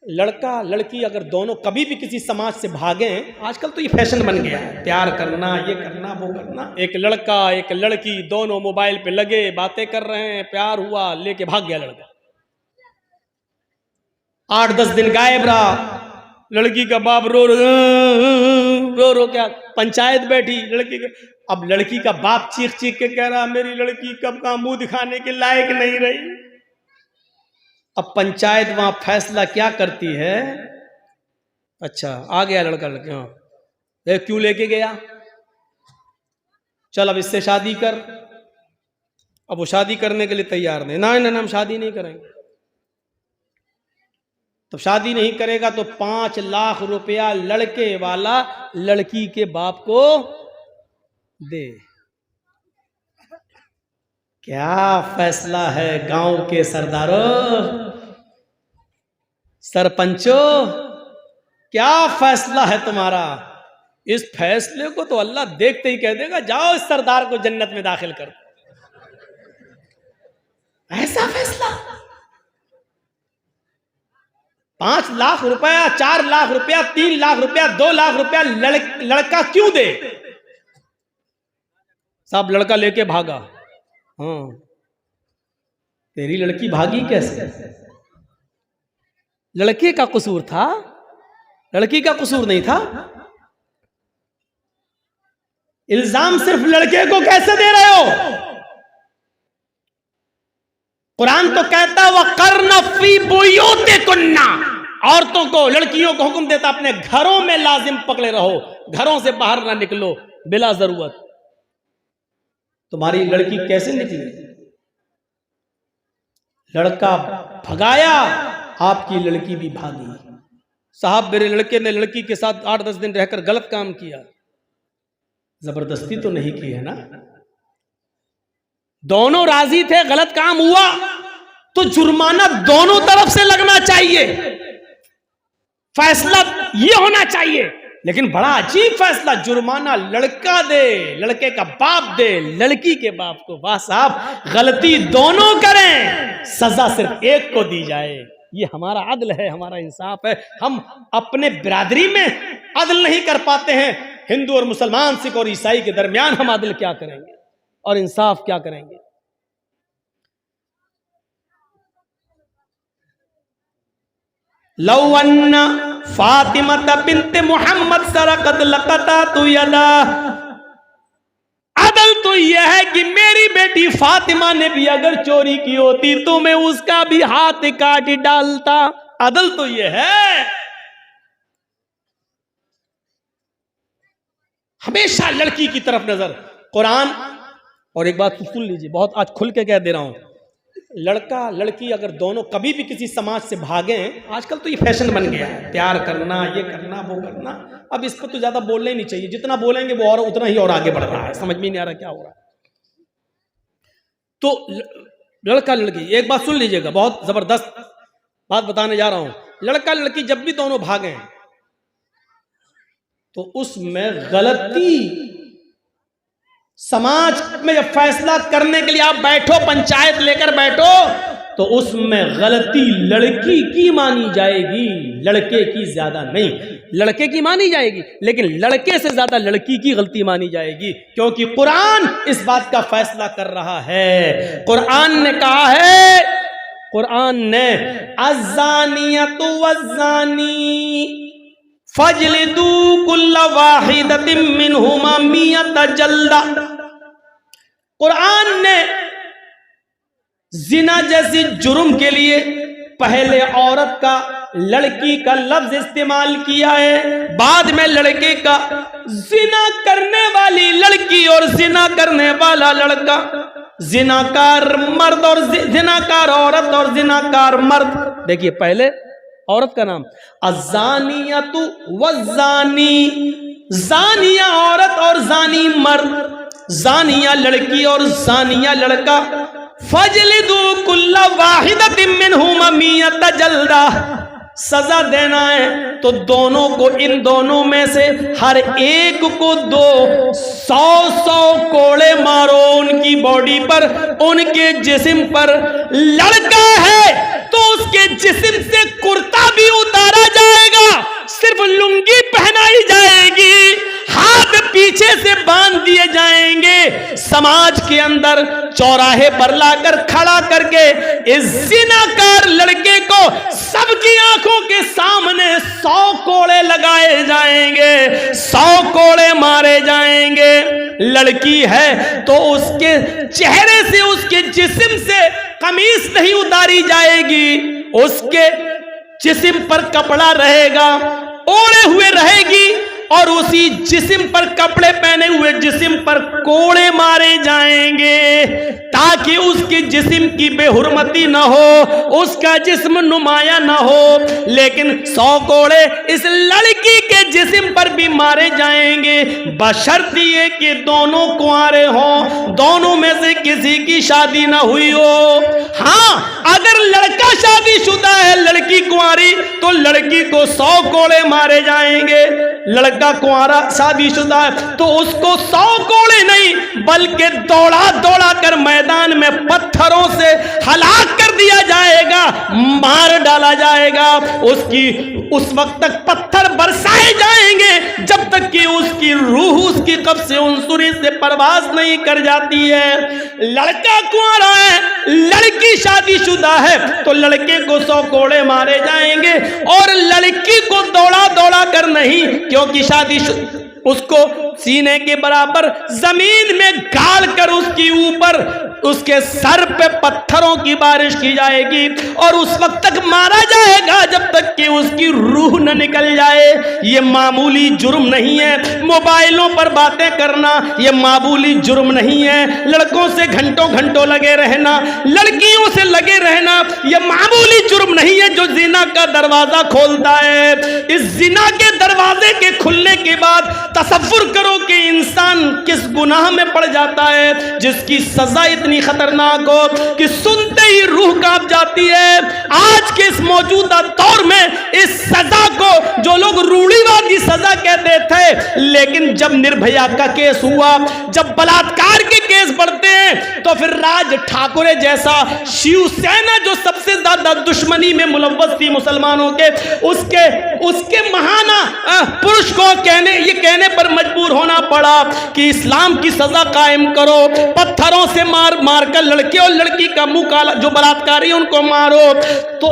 लड़का लड़की अगर दोनों कभी भी किसी समाज से भागें, आजकल तो ये फैशन बन गया है, प्यार करना, ये करना, वो करना। एक लड़का एक लड़की दोनों मोबाइल पे लगे बातें कर रहे हैं, प्यार हुआ, लेके भाग गया लड़का। 8-10 दिन गायब रहा। लड़की का बाप रो रो क्या पंचायत बैठी लड़की का। अब लड़की का बाप चीख चीख के कह रहा मेरी लड़की कब का मुंह दिखाने के लायक नहीं रही। अब पंचायत वहां फैसला क्या करती है, अच्छा आ गया लड़का लड़के, हाँ क्यों लेके गया, चल अब इससे शादी कर। अब वो शादी करने के लिए तैयार नहीं, ना हम शादी नहीं करेंगे। तो शादी नहीं करेगा तो 5 लाख रुपया लड़के वाला लड़की के बाप को दे। क्या फैसला है गांव के सरदारों, सरपंचों, क्या फैसला है तुम्हारा। इस फैसले को तो अल्लाह देखते ही कह देगा जाओ इस सरदार को जन्नत में दाखिल कर। ऐसा फैसला 5 लाख रुपया, 4 लाख रुपया, 3 लाख रुपया, 2 लाख रुपया लड़का क्यों दे। सब लड़का लेके भागा। हाँ तेरी लड़की भागी कैसे, लड़के का कसूर था, लड़की का कसूर नहीं था। इल्जाम सिर्फ लड़के को कैसे दे रहे हो। कुरान तो कहता है वक़र्न फी बुयूतिकुन्ना, औरतों को लड़कियों को हुक्म देता अपने घरों में लाजिम पकड़े रहो, घरों से बाहर ना निकलो बिला जरूरत। तुम्हारी लड़की कैसे निकली, लड़का भगाया, आपकी लड़की भी भागी। साहब मेरे लड़के ने लड़की के साथ 8-10 दिन रहकर गलत काम किया, जबरदस्ती तो नहीं की है ना, दोनों राजी थे, गलत काम हुआ तो जुर्माना दोनों तरफ से लगना चाहिए, फैसला ये होना चाहिए। लेकिन बड़ा अजीब फैसला, जुर्माना लड़का दे, लड़के का बाप दे लड़की के बाप को। वाह साहब, गलती दोनों करें, सजा सिर्फ एक को दी जाए। ये हमारा अदल है, हमारा इंसाफ है। हम अपने बिरादरी में अदल नहीं कर पाते हैं, हिंदू और मुसलमान, सिख और ईसाई के दरमियान हम अदल क्या करेंगे और इंसाफ क्या करेंगे। लौ अन्ना फातिमा बिन्त मुहम्मद सरकत लक़तअतु यदा, अदल तो यह है कि मेरी बेटी फातिमा ने भी अगर चोरी की होती तो मैं उसका भी हाथ काट डालता। अदल तो यह है, हमेशा लड़की की तरफ नजर। कुरान, और एक बात सुन लीजिए, बहुत आज खुल के कह दे रहा हूं, लड़का लड़की अगर दोनों कभी भी किसी समाज से भागें, आजकल तो ये फैशन बन गया है, प्यार करना, ये करना, वो करना। अब इस पर तो ज्यादा बोलना ही नहीं चाहिए, जितना बोलेंगे वो और उतना ही और आगे बढ़ रहा है, समझ में नहीं आ रहा क्या हो रहा है। तो लड़का लड़की, एक बात सुन लीजिएगा, बहुत जबरदस्त बात बताने जा रहा हूं। लड़का लड़की जब भी दोनों भागें तो उसमें गलती, समाज में जब फैसला करने के लिए आप बैठो, पंचायत लेकर बैठो, तो उसमें गलती लड़की की मानी जाएगी, लड़के की ज्यादा नहीं। लड़के की मानी जाएगी लेकिन लड़के से ज्यादा लड़की की गलती मानी जाएगी, क्योंकि कुरान इस बात का फैसला कर रहा है। कुरान ने कहा है, कुरान ने अज़्ज़ानियतु वज़्ज़ानी फजलिदू कुल्ला वाहिदतिम मिनहुमा मियता जल्दा। कुरान ने जिना जैसी जुर्म के लिए पहले औरत का, लड़की का लफ्ज इस्तेमाल किया है, बाद में लड़के का। जिना करने वाली लड़की और जिना करने वाला लड़का, जिनाकार मर्द और जिनाकार औरत और जिनाकार मर्द। देखिए पहले औरत का नाम अज़्ज़ानियतु वज़्ज़ानी, ज़ानिया औरत और ज़ानी मर्द, ज़ानिया लड़की और ज़ानिया लड़का। फजलिदू कुल्ला वाहिदतिम मिनहुमा मियता जल्दा, सजा देना है तो दोनों को, इन दोनों में से हर एक को 200 कोड़े मारो उनकी बॉडी पर, उनके जिस्म पर। लड़का है तो उसके जिस्म से कुर्ता भी उतार समाज के अंदर चौराहे पर लाकर खड़ा करके इस जिनाकार लड़के को सबकी आंखों के सामने 100 कोड़े लगाए जाएंगे, 100 कोड़े मारे जाएंगे। लड़की है तो उसके चेहरे से, उसके जिस्म से कमीज नहीं उतारी जाएगी, उसके जिस्म पर कपड़ा रहेगा, ओढ़े हुए रहेगी और उसी जिस्म पर कपड़े पहने हुए जिस्म पर कोड़े मारे जाएंगे ताकि उसके जिस्म की बेहुरमती ना हो, उसका जिस्म नुमाया ना हो। लेकिन 100 कोड़े इस लड़की के जिस्म पर भी मारे जाएंगे, बशर्ते ये कि दोनों कुंवारे हों, दोनों में से किसी की शादी ना हुई हो। हाँ, अगर लड़का शादीशुदा है, लड़की कुंवारी, तो लड़की को 100 कोड़े मारे जाएंगे। लड़का कुंवारा शादीशुदा है तो उसको 100 कोड़े नहीं बल्कि दौड़ा दौड़ा कर मैदान में पत्थरों से हलाक कर दिया जाएगा, मार डाला जाएगा। उसकी उस वक्त तक पत्थर बरसाए जाएंगे जब तक कि उसकी रूह उसकी कब्र से उनसुरी से परवास नहीं कर जाती है। लड़का कुंवारा है, लड़की शादीशुदा है तो लड़के को 100 कोड़े मारे जाएंगे और लड़की को दौड़ा दौड़ा कर नहीं, क्योंकि शादी उसको सीने के बराबर जमीन में गाड़ कर उसके ऊपर उसके सर पे पत्थरों की बारिश की जाएगी और उस वक्त तक मारा जाएगा जब तक कि उसकी रूह न निकल जाए। ये मामूली जुर्म नहीं है, मोबाइलों पर बातें करना ये मामूली जुर्म नहीं है, लड़कों से घंटों घंटों लगे रहना, लड़कियों से लगे रहना ये मामूली जुर्म नहीं है जो जिना का दरवाजा खोलता है। इस जिना के दरवाजे के खुलने के बाद तसव्वुर करो कि इंसान किस गुनाह में पड़ जाता है जिसकी सजा इतनी खतरनाक हो कि सुनते ही रूह कांप जाती है। आज के इस मौजूदा दौर में इस सजा को जो लोग रूढ़िवादी सजा कहते थे, लेकिन जब निर्भया का केस हुआ, जब बलात्कार के केस बढ़ते हैं तो फिर राज ठाकुरे जैसा शिवसेना जो सबसे ज्यादा दुश्मनी में मुलव्वस थी मुसलमानों के, उसके महाना पुरुष को कहने पर मजबूर होना पड़ा कि इस्लाम की सजा कायम करो, पत्थरों से मार मार कर लड़के और लड़की का मुंह काला, जो बलात्कारी उनको मारो। तो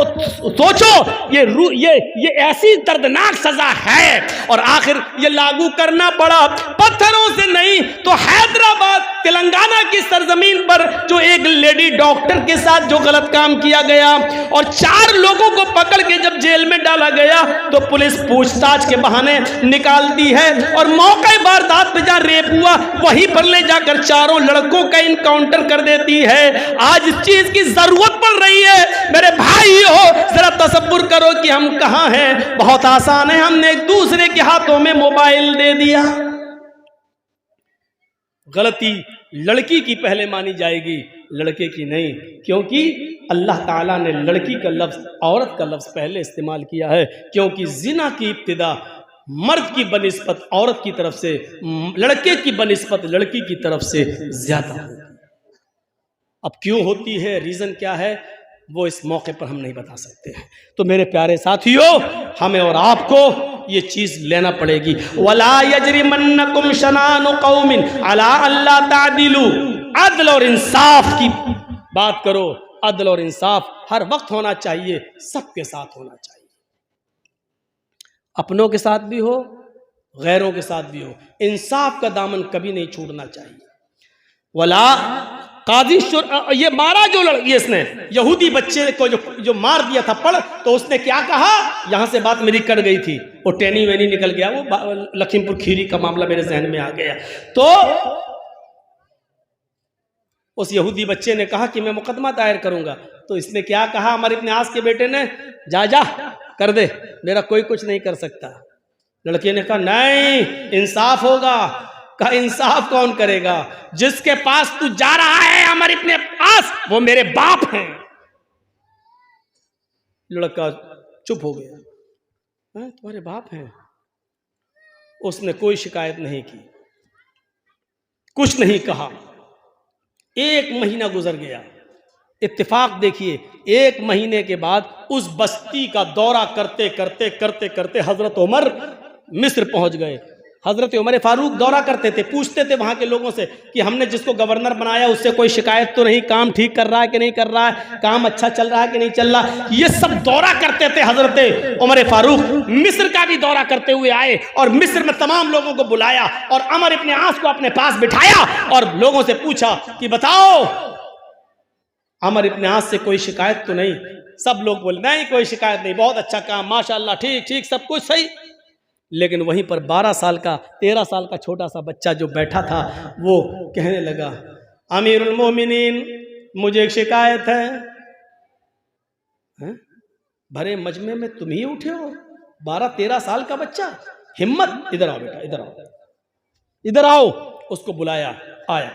सोचो ये ऐसी दर्दनाक सजा है और आखिर ये लागू करना पड़ा पत्थरों से नहीं तो हैदराबाद तेलंगाना की सरजमीन पर जो एक लेडी डॉक्टर के साथ जो गलत काम किया गया और 4 लोगों को पकड़ के जब जेल में डाला गया तो पुलिस पूछताछ के बहाने निकालती है और मौके वारदात पे जहां रेप हुआ वहीं पर ले जाकर 4 लड़कों का इनकाउंटर कर देती है। आज इस चीज की जरूरत पड़ रही है। मेरे भाई हो, जरा तसव्वुर करो कि हम कहां हैं। बहुत आसान है, हमने एक दूसरे के हाथों में मोबाइल दे दिया। गलती लड़की की पहले मानी जाएगी, लड़के की नहीं, क्योंकि अल्लाह ताला ने लड़की का लफ्ज, औरत का लफ्ज पहले इस्तेमाल किया है, क्योंकि जिना की इब्तिदा मर्द की बनिस्बत औरत की तरफ से, लड़के की बनिस्बत लड़की की तरफ से ज्यादा। अब क्यों होती है, रीजन क्या है, वो इस मौके पर हम नहीं बता सकते हैं। तो मेरे प्यारे साथियों, हमें और आपको ये चीज लेना पड़ेगी। वला यजरिमन्नकुम शनानु कौमिन अला अल्ला तादिलू, अदल और इंसाफ की बात करो। अदल और इंसाफ हर वक्त होना चाहिए, सबके साथ होना चाहिए, अपनों के साथ भी हो, गैरों के साथ भी हो। इंसाफ का दामन कभी नहीं छूटना चाहिए। वला काजी ये मारा जो लड़की, इसने यहूदी बच्चे को जो मार दिया था पढ़, तो उसने क्या कहा, यहां से बात मेरी कट गई थी, वो टेनी वेनी निकल गया, वो लखीमपुर खीरी का मामला मेरे जहन में आ गया। तो उस यहूदी बच्चे ने कहा कि मैं मुकदमा दायर करूंगा। तो इसने क्या कहा, हमारे इब्ने आस के बेटे ने, जा कर दे, मेरा कोई कुछ नहीं कर सकता। लड़के ने कहा नहीं, इंसाफ होगा। कहा इंसाफ कौन करेगा, जिसके पास तू जा रहा है हमारे इब्ने आस, वो मेरे बाप हैं। लड़का चुप हो गया, तुम्हारे बाप हैं। उसने कोई शिकायत नहीं की, कुछ नहीं कहा। 1 महीना गुजर गया। इत्तेफाक देखिए, 1 महीने के बाद उस बस्ती का दौरा करते करते हजरत उमर मिस्र पहुंच गए। हजरत उमर फारूक दौरा करते थे, पूछते थे वहां के लोगों से कि हमने जिसको गवर्नर बनाया उससे कोई शिकायत तो नहीं, काम ठीक कर रहा है कि नहीं कर रहा है, काम अच्छा चल रहा है कि नहीं चल रहा। ये सब दौरा करते थे हजरत उमर फारूक। मिस्र का भी दौरा करते हुए आए और मिस्र में तमाम लोगों को बुलाया और अमर इब्न आस को अपने पास बिठाया और लोगों से पूछा कि बताओ अमर इब्न आस से कोई शिकायत तो नहीं। सब लोग बोले नहीं कोई शिकायत नहीं, बहुत अच्छा काम, माशाल्लाह, ठीक ठीक सब कुछ सही। लेकिन वहीं पर 12 साल का 13 साल का छोटा सा बच्चा जो बैठा था वो कहने लगा, अमीरुल मोमिनीन मुझे एक शिकायत है। भरे मजमे में तुम ही उठे हो, 12-13 साल का बच्चा, हिम्मत, इधर आओ बेटा, इधर आओ, इधर आओ। उसको बुलाया, आया,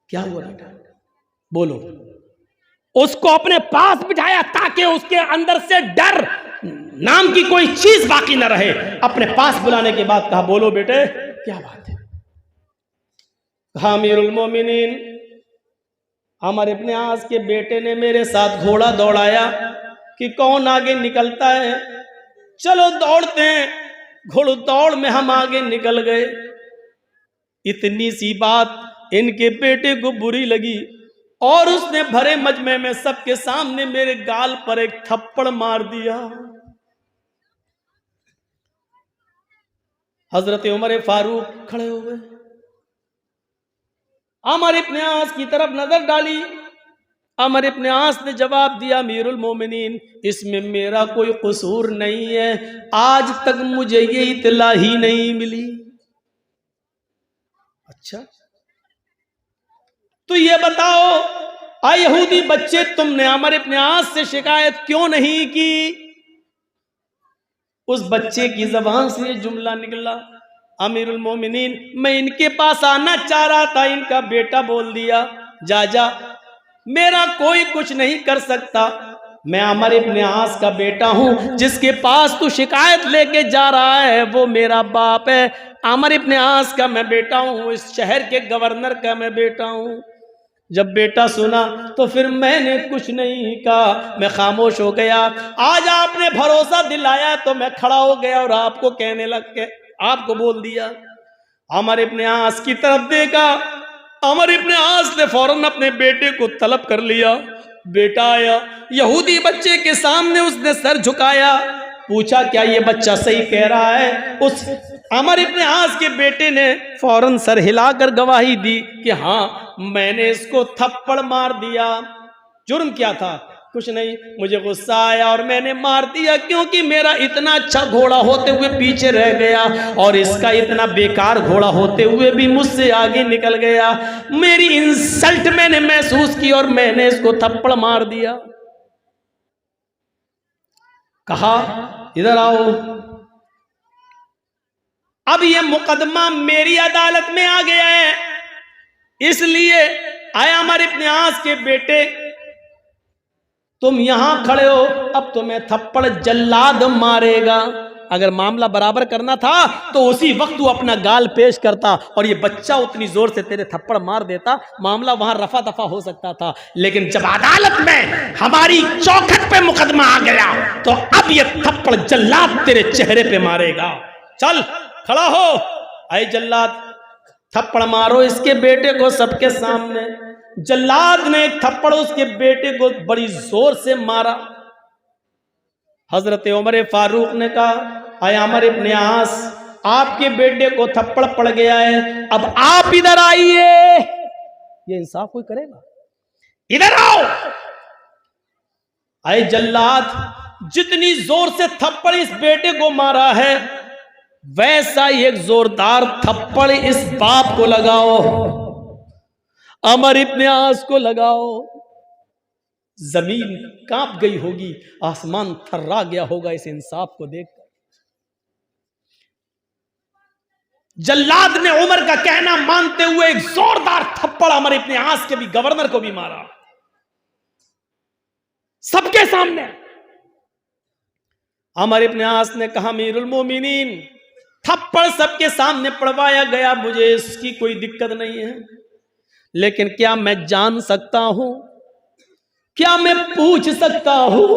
क्या हुआ बेटा बोलो। उसको अपने पास बिठाया ताकि उसके अंदर से डर नाम की कोई चीज बाकी न रहे। अपने पास बुलाने के बाद कहा, बोलो बेटे क्या बात है। कहा, अमीरुल मोमिनीन अमर इब्न आस के बेटे ने मेरे साथ घोड़ा दौड़ाया कि कौन आगे निकलता है, चलो दौड़ते हैं। घोड़ दौड़ में हम आगे निकल गए। इतनी सी बात इनके बेटे को बुरी लगी और उसने भरे मजमे में सबके सामने मेरे गाल पर एक थप्पड़ मार दिया। हजरत उमर फारूक खड़े हो गए, अमर इब्न आस की तरफ नजर डाली। अमर इब्न आस ने जवाब दिया, अमीरुल मोमिनीन इसमें मेरा कोई कसूर नहीं है, आज तक मुझे ये इत्तला ही नहीं मिली। अच्छा तो ये बताओ आ यहूदी बच्चे, तुमने अमर इब्न आस से शिकायत क्यों नहीं की। उस बच्चे की जबान से ये जुमला निकला, अमीरुल मोमिनीन मैं इनके पास आना चाह रहा था, इनका बेटा बोल दिया जा जा, मेरा कोई कुछ नहीं कर सकता, मैं अमर इब्न आस का बेटा हूं, जिसके पास तू शिकायत लेके जा रहा है वो मेरा बाप है। अमर इब्न आस का मैं बेटा हूं, इस शहर के गवर्नर का मैं बेटा हूं। जब बेटा सुना तो फिर मैंने कुछ नहीं कहा, मैं खामोश हो गया। आज आपने भरोसा दिलाया तो मैं खड़ा हो गया और आपको कहने लग के आपको बोल दिया। अमर इब्न आस की तरफ देखा, अमर इब्न आस ने फौरन अपने बेटे को तलब कर लिया। बेटा आया, यहूदी बच्चे के सामने उसने सर झुकाया, पूछा क्या ये बच्चा सही कह रहा है। उस अमर इब्न आस के बेटे ने फौरन सर हिलाकर गवाही दी कि हाँ मैंने इसको थप्पड़ मार दिया। जुर्म क्या था, कुछ नहीं, मुझे गुस्सा आया और मैंने मार दिया, क्योंकि मेरा इतना अच्छा घोड़ा होते हुए पीछे रह गया और इसका इतना बेकार घोड़ा होते हुए भी मुझसे आगे निकल गया। मेरी इंसल्ट मैंने महसूस की और मैंने इसको थप्पड़ मार दिया। कहा इधर आओ, अब ये मुकदमा मेरी अदालत में आ गया है, इसलिए आया अमर इब्न आस के बेटे तुम यहां खड़े हो, अब तुम्हें थप्पड़ जल्लाद मारेगा। अगर मामला बराबर करना था तो उसी वक्त तू अपना गाल पेश करता और ये बच्चा उतनी जोर से तेरे थप्पड़ मार देता, मामला वहां रफा दफा हो सकता था। लेकिन जब अदालत में हमारी चौखट पे मुकदमा आ गया तो अब ये थप्पड़ जल्लाद तेरे चेहरे पे मारेगा। चल खड़ा हो, आए जल्लाद थप्पड़ मारो इसके बेटे को सबके सामने। जल्लाद ने एक थप्पड़ उसके बेटे को बड़ी जोर से मारा। हजरत उमर फारूक ने कहा, आए अमर इब्न आस आपके बेटे को थप्पड़ पड़ गया है, अब आप इधर आइए। ये इंसाफ कोई करेगा, इधर आओ। आए जल्लाद, जितनी जोर से थप्पड़ इस बेटे को मारा है वैसा एक जोरदार थप्पड़ इस बाप को लगाओ, अमर इब्न आस को लगाओ। जमीन कांप गई होगी, आसमान थर्रा गया होगा इस इंसाफ को देखकर। जल्लाद ने उमर का कहना मानते हुए एक जोरदार थप्पड़ अमर इब्न आस के भी गवर्नर को भी मारा, सबके सामने। अमर इब्न आस ने कहा, अमीरुल मोमिनीन थप्पड़ सबके सामने पड़वाया गया, मुझे इसकी कोई दिक्कत नहीं है, लेकिन क्या मैं जान सकता हूं, क्या मैं पूछ सकता हूं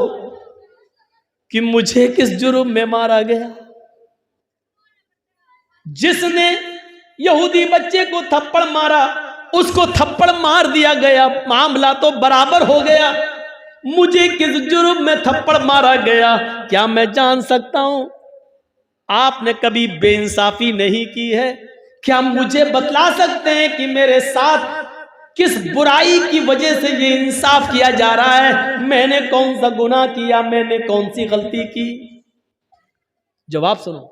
कि मुझे किस जुर्म में मारा गया। जिसने यहूदी बच्चे को थप्पड़ मारा उसको थप्पड़ मार दिया गया, मामला तो बराबर हो गया। मुझे किस जुर्म में थप्पड़ मारा गया क्या मैं जान सकता हूं? आपने कभी बेइंसाफी नहीं की है? क्या मुझे बतला सकते हैं कि मेरे साथ किस बुराई की वजह से ये इंसाफ किया जा रहा है? मैंने कौन सा गुनाह किया, मैंने कौन सी गलती की? जवाब सुनो।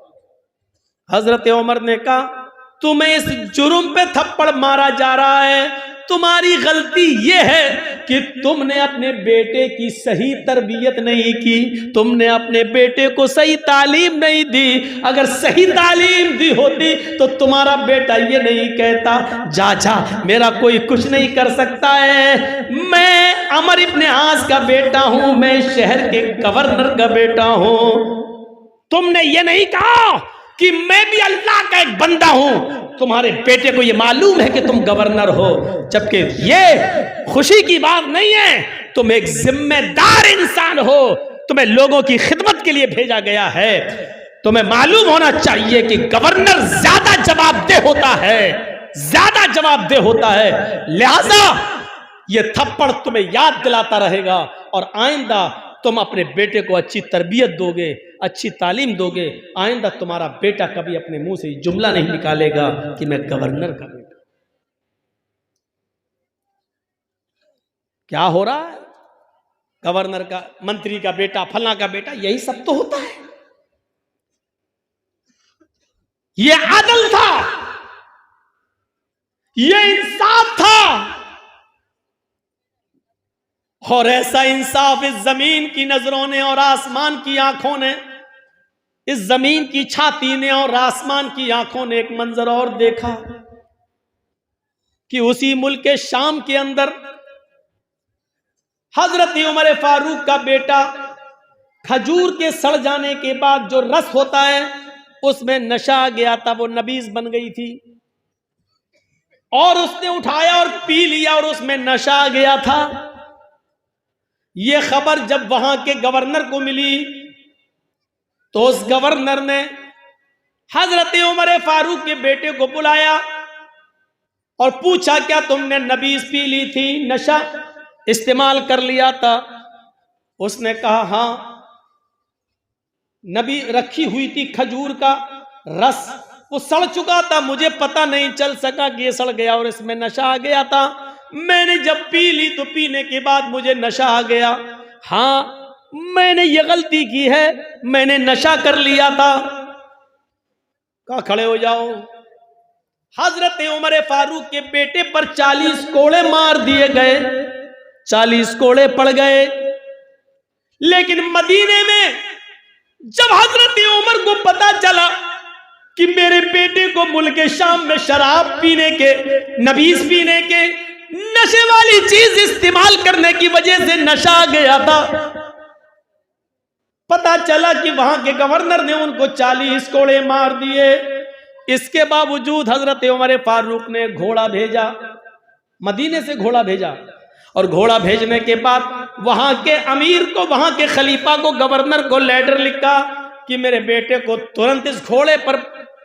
हजरत उमर ने कहा तुम्हें इस जुर्म पे थप्पड़ मारा जा रहा है, तुम्हारी गलती यह है कि तुमने अपने बेटे की सही तरबियत नहीं की, तुमने अपने बेटे को सही तालीम नहीं दी। अगर सही तालीम दी होती तो तुम्हारा बेटा ये नहीं कहता जा जा मेरा कोई कुछ नहीं कर सकता है, मैं अमर इब्ने आस का बेटा हूं, मैं शहर के गवर्नर का बेटा हूं। तुमने ये नहीं कहा कि मैं भी अल्लाह का एक बंदा हूं, तुम्हारे बेटे को ये मालूम है कि तुम गवर्नर हो, जबकि ये खुशी की बात नहीं है। तुम एक जिम्मेदार इंसान हो, तुम्हें लोगों की खिदमत के लिए भेजा गया है। तुम्हें मालूम होना चाहिए कि गवर्नर ज्यादा जवाबदेह होता है, ज्यादा जवाबदेह होता है। लिहाजा ये थप्पड़ तुम्हें याद दिलाता रहेगा और आइंदा तुम अपने बेटे को अच्छी तरबियत दोगे, अच्छी तालीम दोगे। आइंदा तुम्हारा बेटा कभी अपने मुंह से जुमला नहीं निकालेगा कि मैं गवर्नर का बेटा। क्या हो रहा है? गवर्नर का, मंत्री का बेटा, फला का बेटा, यही सब तो होता है। ये आदल था, ये इंसाफ था, और ऐसा इंसाफ इस जमीन की नजरों ने और आसमान की आंखों ने, इस जमीन की छाती ने और आसमान की आंखों ने एक मंजर और देखा कि उसी मुल्क के शाम के अंदर हजरत उमर फारूक का बेटा खजूर के सड़ जाने के बाद जो रस होता है उसमें नशा आ गया था, वो नबीज बन गई थी और उसने उठाया और पी लिया और उसमें नशा आ गया था। यह खबर जब वहां के गवर्नर को मिली तो उस गवर्नर ने हजरत उमर फारूक के बेटे को बुलाया और पूछा क्या तुमने नबीज पी ली थी, नशा इस्तेमाल कर लिया था? उसने कहा हाँ, नबी रखी हुई थी खजूर का रस, वो सड़ चुका था, मुझे पता नहीं चल सका कि ये सड़ गया और इसमें नशा आ गया था। मैंने जब पी ली तो पीने के बाद मुझे नशा आ गया। हाँ, मैंने ये गलती की है, मैंने नशा कर लिया था। कहा खड़े हो जाओ। हजरत उमर फारूक के बेटे पर 40 कोड़े मार दिए गए, 40 कोड़े पड़ गए। लेकिन मदीने में जब हजरत उमर को पता चला कि मेरे बेटे को मुल्क शाम में शराब पीने के, नबीज पीने के, नशे वाली चीज इस्तेमाल करने की वजह से नशा आ गया था, पता चला कि वहां के गवर्नर ने उनको 40 कोड़े मार दिए। इसके बावजूद हजरत उमर फारूक ने घोड़ा भेजा, मदीने से घोड़ा भेजा, और घोड़ा भेजने के बाद वहां के अमीर को, वहां के खलीफा को, गवर्नर को लेटर लिखा कि मेरे बेटे को तुरंत इस घोड़े पर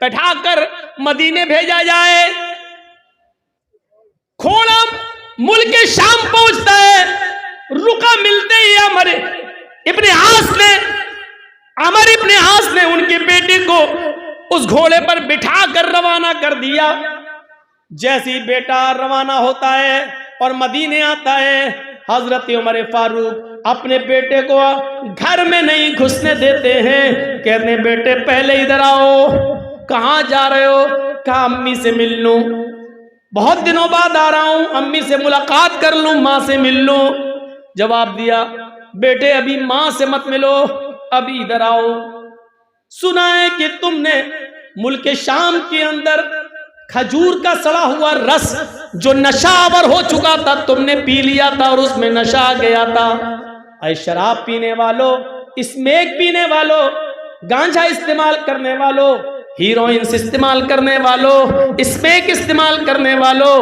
बैठाकर मदीने भेजा जाए। घोड़ा मुल्क शाम पहुंचता है, रुका मिलते ही अमर इब्ने आस ने उनके बेटे को उस घोड़े पर बिठा कर रवाना कर दिया। जैसे ही बेटा रवाना होता है और मदीने आता है, हजरत उमर फारूक अपने बेटे को घर में नहीं घुसने देते हैं। कहते बेटे पहले इधर आओ। कहाँ जा रहे हो? कहा अम्मी से मिल लूं, बहुत दिनों बाद आ रहा हूं, अम्मी से मुलाकात कर लूं, माँ से मिल लूं। जवाब दिया बेटे अभी माँ से मत मिलो, अभी इधर आओ। सुना है कि तुमने मुल्क शाम के अंदर खजूर का सड़ा हुआ रस जो नशावर हो चुका था तुमने पी लिया था और उसमें नशा आ गया था। ऐ शराब पीने वालों, स्मोक पीने वालों, गांजा इस्तेमाल करने वालों, हीरोइन इस्तेमाल करने वालों, स्मोक इस्तेमाल करने वालों,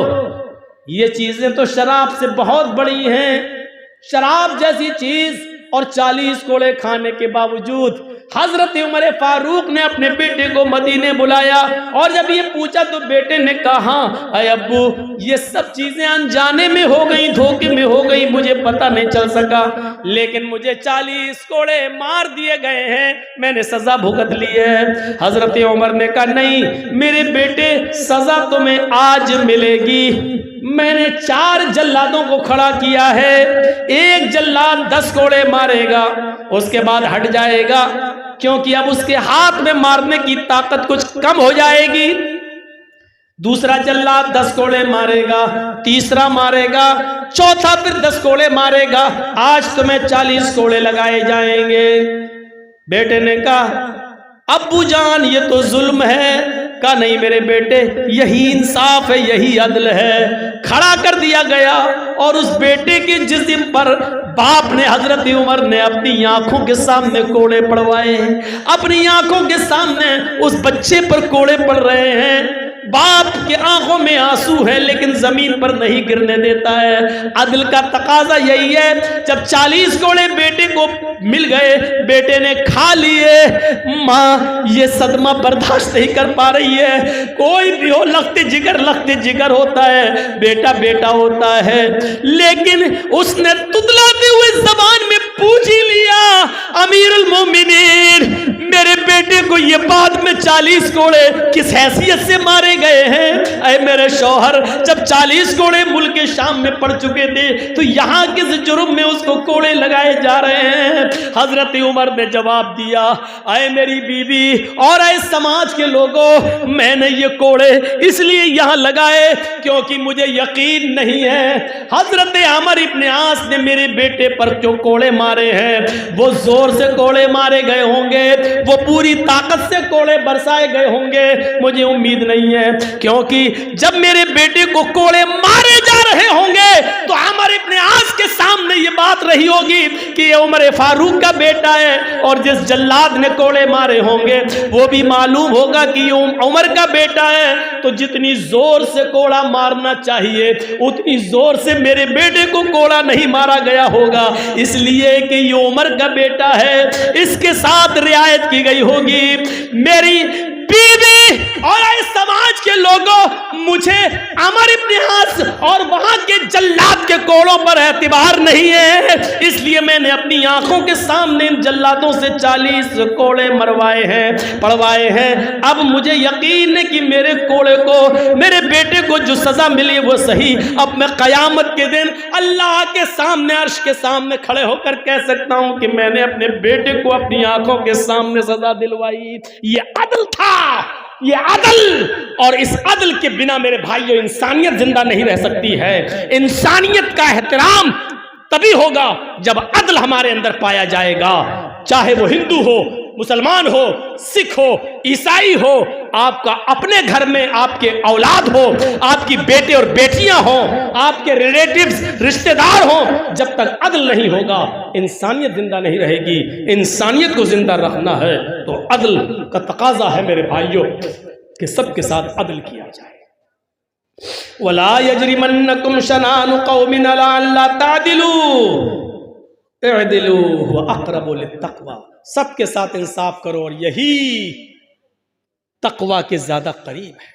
ये चीजें तो शराब से बहुत बड़ी हैं। शराब जैसी चीज और 40 कोड़े खाने के बावजूद हजरत उमर फारूक ने अपने बेटे को मदीने बुलाया और जब ये पूछा तो बेटे ने कहा, अरे अब्बू ये सब चीजें अनजाने में हो गई, धोखे में हो गई, मुझे पता नहीं चल सका, लेकिन मुझे 40 कोड़े मार दिए गए हैं, मैंने सजा भुगत ली है। हजरत उमर ने कहा, नहीं मेरे बेटे सजा तुम्हें आज मिलेगी। मैंने 4 जल्लादों को खड़ा किया है, एक जल्लाद 10 कोड़े मारेगा, उसके बाद हट जाएगा, क्योंकि अब उसके हाथ में मारने की ताकत कुछ कम हो जाएगी। दूसरा जल्लाद 10 कोड़े मारेगा, तीसरा मारेगा, चौथा फिर 10 कोड़े मारेगा, आज तुम्हें 40 कोड़े लगाए जाएंगे। बेटे ने कहा, अब्बू जान ये तो जुल्म है। कहा, नहीं मेरे बेटे यही इंसाफ है, यही अदल है। खड़ा कर दिया गया और उस बेटे के जिस्म पर बाप ने, हजरत उमर ने अपनी आंखों के सामने कोड़े पड़वाए हैं, अपनी आंखों के सामने उस बच्चे पर कोड़े पड़ रहे हैं। बाप के आंखों में आंसू है लेकिन जमीन पर नहीं गिरने देता है। अदल का तकाजा यही है। जब 40 कोड़े बेटे को मिल गए, बेटे ने खा लिए। माँ ये सदमा बर्दाश्त नहीं कर पा रही है। कोई भी हो लगते जिगर होता है, बेटा बेटा होता है, लेकिन उसने तुतलाते हुए जबान में पूछ ही लिया, अमीरुल मोमिनीन मेरे बेटे को ये बाद में 40 कोड़े किस हैसियत से मारे गए हैं? अरे मेरे शौहर, जब 40 कोड़े मुल्क शाम में पड़ चुके थे तो यहाँ किस जुर्म में उसको कोड़े लगाए जा रहे हैं? हजरत उमर ने जवाब दिया, अरे मेरी बीवी और अरे समाज के लोगों, मैंने ये कोड़े इसलिए यहाँ लगाए क्योंकि मुझे यकीन नहीं है हजरत अमर इब्न आस ने मेरे बेटे पर जो कोड़े मारे हैं वो जोर से कोड़े मारे गए होंगे, वो पूरी ताकत से कोड़े बरसाए गए होंगे। मुझे उम्मीद नहीं है, क्योंकि जब मेरे बेटे को कोड़े मारे जा रहे होंगे तो अमर इब्न आस के सामने ये बात रही होगी कि ये उमर फारूक का बेटा है, और जिस जल्लाद ने कोड़े मारे होंगे वो भी मालूम होगा कि ये उमर का बेटा है। तो जितनी जोर से कोड़ा मारना चाहिए उतनी जोर से मेरे बेटे को कोड़ा नहीं मारा गया होगा, इसलिए कि ये उमर का बेटा है, इसके साथ रियायत की गई होगी। मेरी बीवी और इस समाज के लोगों, मुझे अमर इब्न आस और वहां के जल्लाद के कोड़ों पर एतबार नहीं है, इसलिए मैंने अपनी आंखों के सामने इन जल्लादों से 40 कोड़े मरवाए हैं, पड़वाए हैं। अब मुझे यकीन है कि मेरे कोड़े को, मेरे बेटे को जो सजा मिली वो सही। अब मैं कयामत के दिन अल्लाह के सामने, अर्श के सामने खड़े होकर कह सकता हूं कि मैंने अपने बेटे को अपनी आंखों के सामने सजा दिलवाई। ये अदल था, ये अदल, और इस अदल के बिना मेरे भाइयों इंसानियत जिंदा नहीं रह सकती है। इंसानियत का एहतराम तभी होगा जब अदल हमारे अंदर पाया जाएगा, चाहे वो हिंदू हो, मुसलमान हो, सिख हो, ईसाई हो, आपका अपने घर में आपके औलाद हो, आपकी बेटे और बेटियां हो, आपके रिलेटिव्स, रिश्तेदार हो, जब तक अदल नहीं होगा इंसानियत जिंदा नहीं रहेगी। इंसानियत को जिंदा रखना है तो अदल का तकाजा है मेरे भाइयों कि सबके साथ अदल किया जाए। वला यजरिमन्नकुम शनानु कौमिन अला अल्ला तादिलू इअदिलू हुवा अक़रबु लित्तक़वा। सबके साथ इंसाफ करो और यही तकवा के ज्यादा करीब है,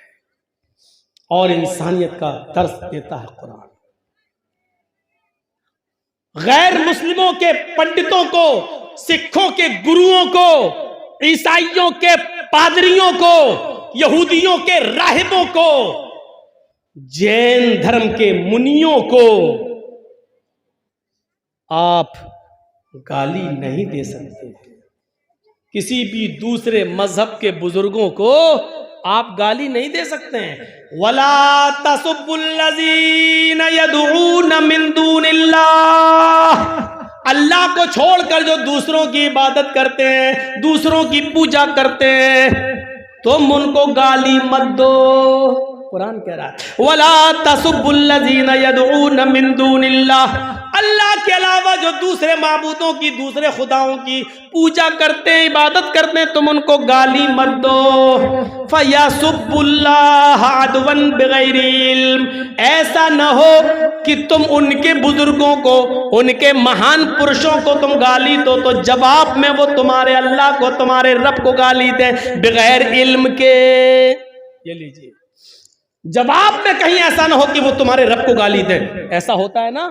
और इंसानियत का दर्स देता है कुरान। गैर मुस्लिमों के पंडितों को, सिखों के गुरुओं को, ईसाइयों के पादरियों को, यहूदियों के राहिबों को, जैन धर्म के मुनियों को आप गाली नहीं दे सकते। किसी भी दूसरे मजहब के बुजुर्गों को आप गाली नहीं दे सकते हैं। वला तसुब्बुल्लज़ीना यदऊना मिन दूनिल्लाह, अल्लाह को छोड़कर जो दूसरों की इबादत करते हैं, दूसरों की पूजा करते हैं, तुम उनको गाली मत दो। कुरान कह रहा है वला तसुब्बुल्लज़ीना यदऊना मिन दूनिल्लाह, अल्लाह के अलावा जो दूसरे माबूदों की, दूसरे खुदाओं की पूजा करते हैं, इबादत करते हैं, तुम उनको गाली मत दो। फयसुब्बुल्लाह अदवन बिगैरि इल्म, ऐसा न हो कि तुम उनके बुजुर्गों को, उनके महान पुरुषों को तुम गाली दो तो जवाब में वो तुम्हारे अल्लाह को, तुम्हारे रब को गाली दे बगैर इल्म के। ये लीजिए, जवाब में कहीं ऐसा ना हो कि वो तुम्हारे रब को गाली दे। ऐसा होता है ना,